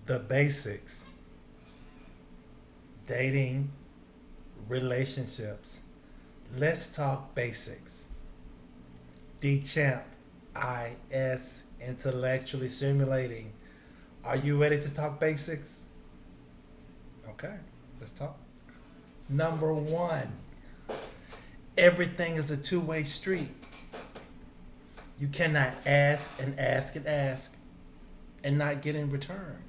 The basics: dating, relationships. Let's talk basics. D Champ, IS, intellectually stimulating. Are you ready to talk basics? Okay, let's talk. Number one, everything is a two-way street. You cannot ask and ask and ask and not get in return.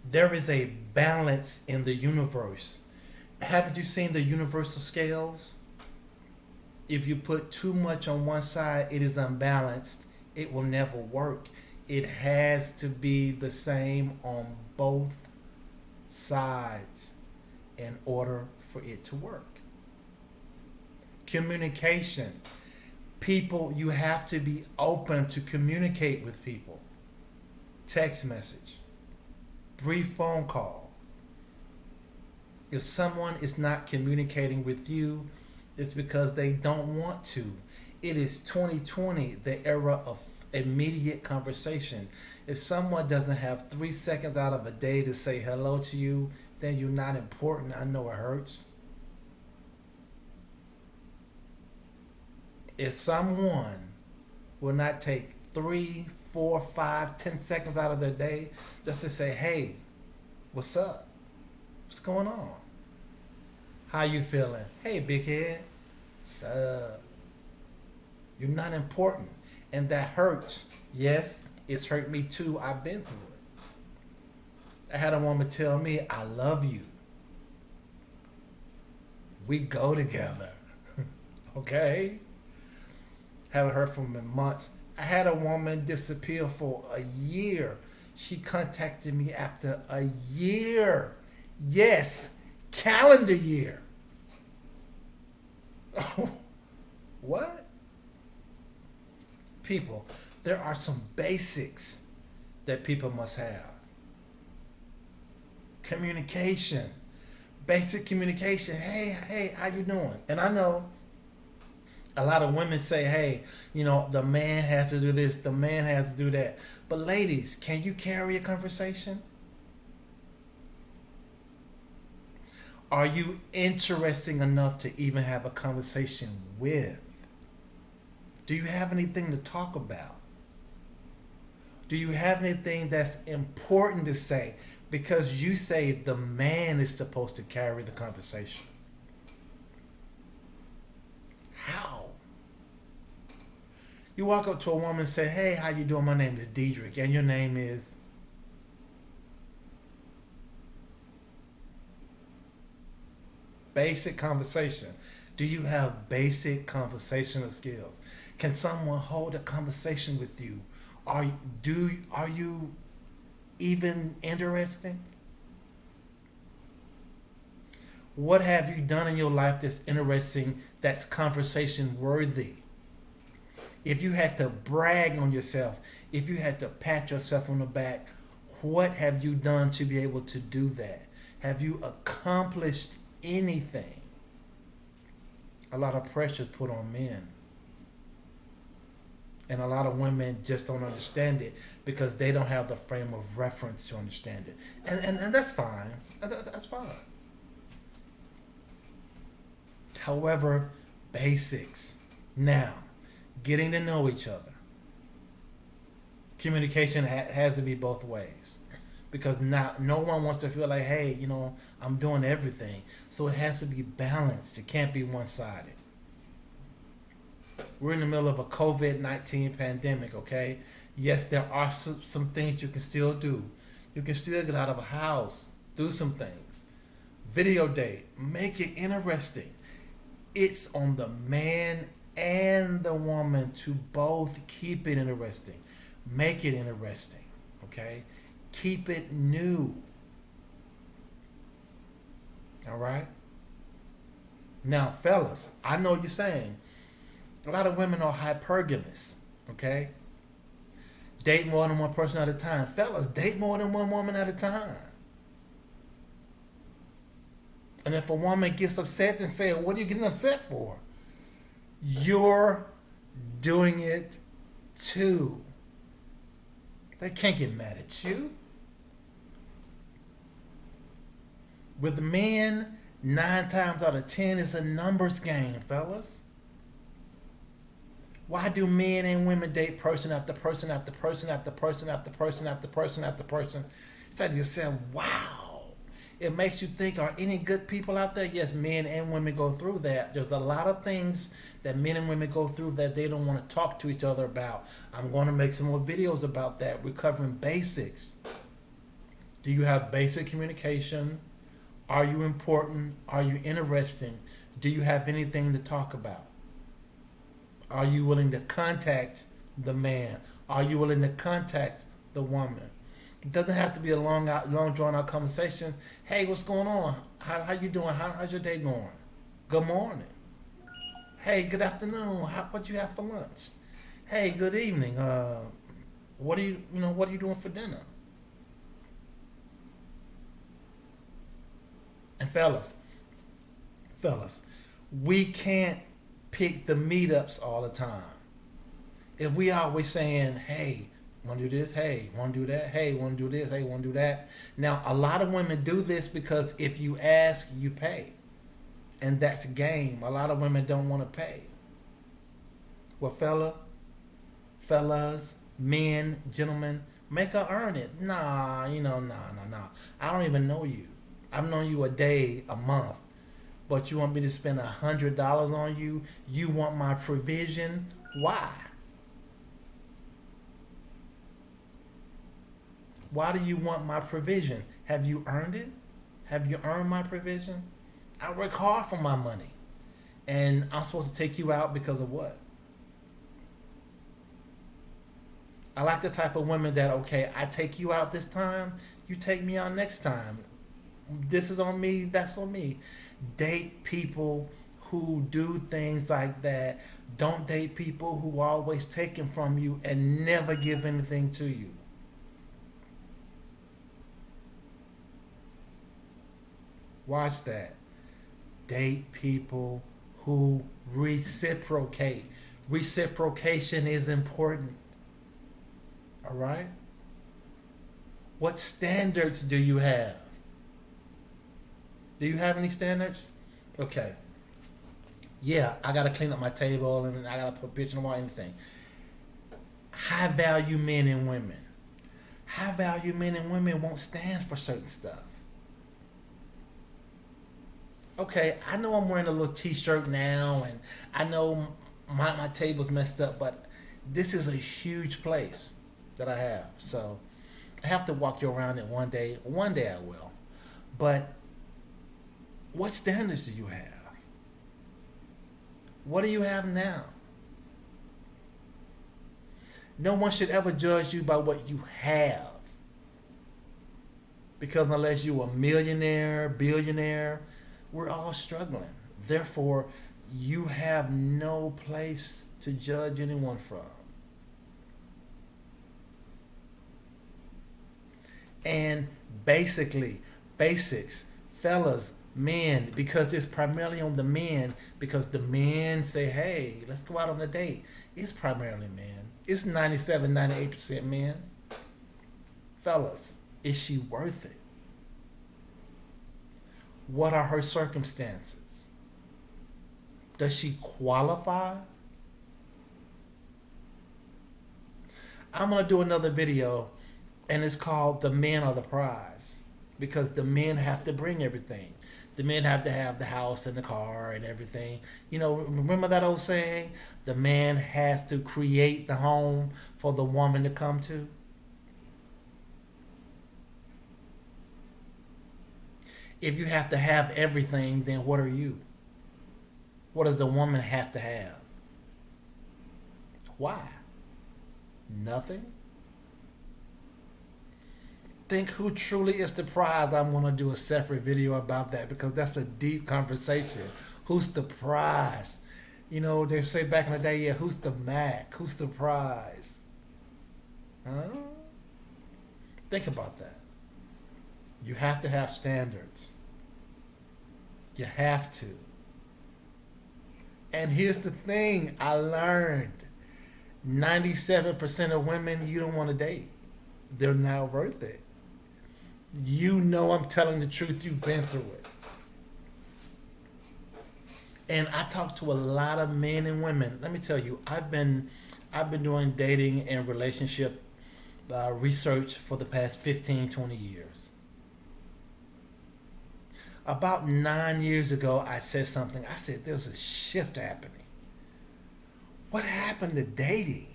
There is a balance in the universe. Haven't you seen the universal scales? If you put too much on one side, it is unbalanced. It will never work. It has to be the same on both sides in order for it to work. Communication. People, you have to be open to communicate with people. Text message, brief phone call. If someone is not communicating with you, it's because they don't want to. It is 2020, the era of immediate conversation. If someone doesn't have 3 seconds out of a day to say hello to you, then you're not important. I know it hurts. If someone will not take 3, 4, 5, 10 seconds out of their day just to say, hey, what's up? What's going on? How you feeling? Hey, big head. What's up? You're not important. And that hurts. Yes, it's hurt me too. I've been through it. I had a woman tell me, I love you. We go together. Okay? Haven't heard from her in months. I had a woman disappear for a year. She contacted me after a year. Yes, calendar year. What? People, there are some basics that people must have. Communication. Basic communication. Hey, how you doing? And I know a lot of women say, hey, the man has to do this, the man has to do that. But ladies, can you carry a conversation? Are you interesting enough to even have a conversation with? Do you have anything to talk about? Do you have anything that's important to say? Because you say the man is supposed to carry the conversation. How? You walk up to a woman and say, hey, how you doing? My name is Diedrich, and your name is... Basic conversation. Do you have basic conversational skills? Can someone hold a conversation with you? Are you even interesting? What have you done in your life that's interesting, that's conversation worthy? If you had to brag on yourself, if you had to pat yourself on the back, what have you done to be able to do that? Have you accomplished anything? A lot of pressure is put on men. And a lot of women just don't understand it because they don't have the frame of reference to understand it. And that's fine. That's fine. However, basics. Now, getting to know each other. Communication has to be both ways. Because now no one wants to feel like, hey, I'm doing everything. So it has to be balanced. It can't be one-sided. We're in the middle of a COVID-19 pandemic, okay? Yes, there are some things you can still do. You can still get out of a house, do some things. Video date, make it interesting. It's on the man and the woman to both keep it interesting. Make it interesting, okay? Keep it new. All right? Now, fellas, I know you're saying a lot of women are hypergamous, okay? Date more than one person at a time. Fellas, date more than one woman at a time. And if a woman gets upset, then say, what are you getting upset for? You're doing it too. They can't get mad at you. With men, 9 times out of 10, it's a numbers game, fellas. Why do men and women date person after person after person after person after person after person after person? You say to yourself, wow. It makes you think, are any good people out there? Yes, men and women go through that. There's a lot of things that men and women go through that they don't want to talk to each other about. I'm going to make some more videos about that. We're covering basics. Do you have basic communication? Are you important? Are you interesting? Do you have anything to talk about? Are you willing to contact the man? Are you willing to contact the woman? It doesn't have to be a long drawn out conversation. Hey, what's going on? How you doing? How's your day going? Good morning. Hey, good afternoon. What you have for lunch? Hey, good evening. What are you doing for dinner? And fellas, we can't pick the meetups all the time. If we always saying, hey, want to do this? Hey, want to do that? Hey, want to do this? Hey, want to do that? Now, a lot of women do this because if you ask, you pay. And that's game. A lot of women don't want to pay. Well, fellas, men, gentlemen, make her earn it. Nah. I don't even know you. I've known you a day, a month. But you want me to spend $100 on you? You want my provision? Why? Why do you want my provision? Have you earned it? Have you earned my provision? I work hard for my money. And I'm supposed to take you out because of what? I like the type of women that, okay, I take you out this time, you take me out next time. This is on me, that's on me. Date people who do things like that. Don't date people who are always taking from you and never give anything to you. Watch that. Date people who reciprocate. Reciprocation is important. All right? What standards do you have? Do you have any standards? Okay. Yeah, I got to clean up my table and I got to put a picture on the wall, anything. High value men and women. High value men and women won't stand for certain stuff. Okay, I know I'm wearing a little t-shirt now and I know my table's messed up, but this is a huge place that I have. So I have to walk you around it one day. One day I will. But what standards do you have? What do you have now? No one should ever judge you by what you have. Because unless you're a millionaire, billionaire, we're all struggling. Therefore, you have no place to judge anyone from. And basics, fellas, men, because it's primarily on the men, because the men say, hey, let's go out on a date. It's primarily men. It's 97, 98% men. Fellas, is she worth it? What are her circumstances? Does she qualify? I'm going to do another video, and it's called The Men Are the Prize, because the men have to bring everything. The men have to have the house and the car and everything. You know, remember that old saying? The man has to create the home for the woman to come to. If you have to have everything, then what are you? What does the woman have to have? Why? Nothing? Think who truly is the prize. I'm going to do a separate video about that because that's a deep conversation. Who's the prize? You know, they say back in the day, yeah, who's the Mac? Who's the prize? Huh? Think about that. You have to have standards. You have to. And here's the thing I learned. 97% of women you don't want to date. They're not worth it. You know I'm telling the truth. You've been through it. And I talk to a lot of men and women. Let me tell you, I've been doing dating and relationship research for the past 15, 20 years. About 9 years ago, I said something. I said there's a shift happening. What happened to dating?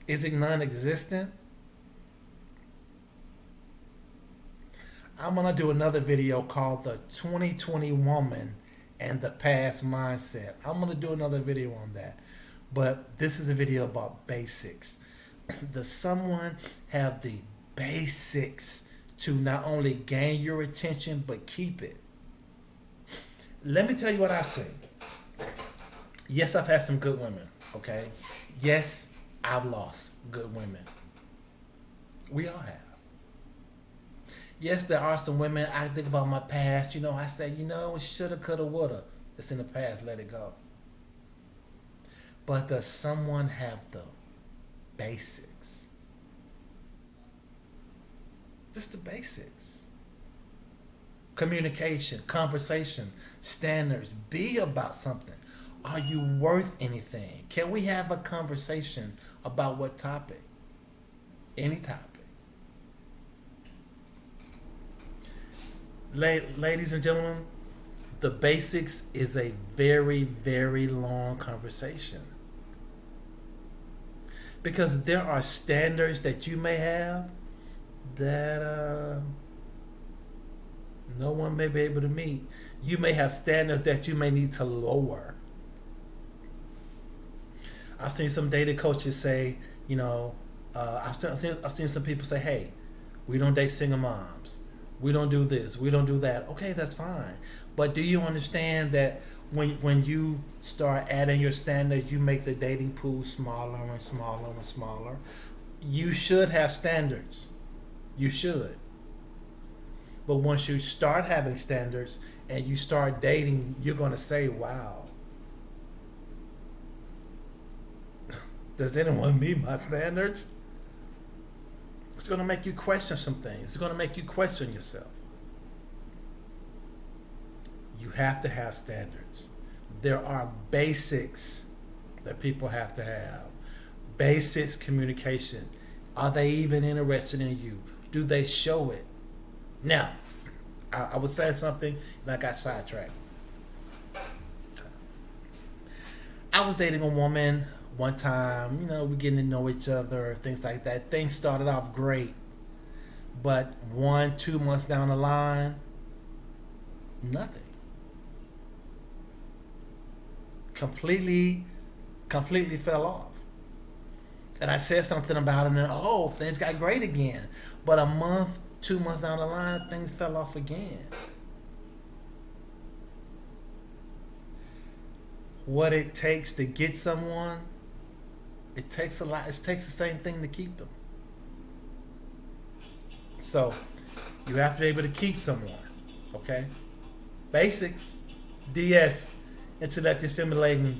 Is it non-existent? I'm gonna do another video called the 2020 woman and the past mindset. I'm gonna do another video on that. But this is a video about basics. Does someone have the basics to not only gain your attention but keep it? Let me tell you what I say. Yes, I've had some good women, okay? Yes, I've lost good women. We all have. Yes, there are some women, I think about my past, I say, it shoulda, coulda, woulda. It's in the past, let it go. But does someone have the basics? Just the basics. Communication, conversation, standards. Be about something. Are you worth anything? Can we have a conversation about what topic? Any topic. Ladies and gentlemen, the basics is a very, very long conversation. Because there are standards that you may have that no one may be able to meet. You may have standards that you may need to lower. I've seen some dating coaches say, I've seen some people say, hey, we don't date single moms. We don't do this. We don't do that. Okay, that's fine. But do you understand that when you start adding your standards, you make the dating pool smaller and smaller and smaller? You should have standards. You should. But once you start having standards and you start dating, you're going to say, wow, does anyone meet my standards? It's going to make you question some things. It's going to make you question yourself. You have to have standards. There are basics that people have to have. Basics communication. Are they even interested in you? Do they show it? Now, I was saying something and I got sidetracked. I was dating a woman one time, we're getting to know each other, things like that. Things started off great. But 1-2 months down the line, nothing. Completely fell off. And I said something about it and things got great again. But a month, 2 months down the line, things fell off again. What it takes to get someone, it takes a lot. It takes the same thing to keep them. So you have to be able to keep someone. Okay? Basics. DS. Intellectually stimulating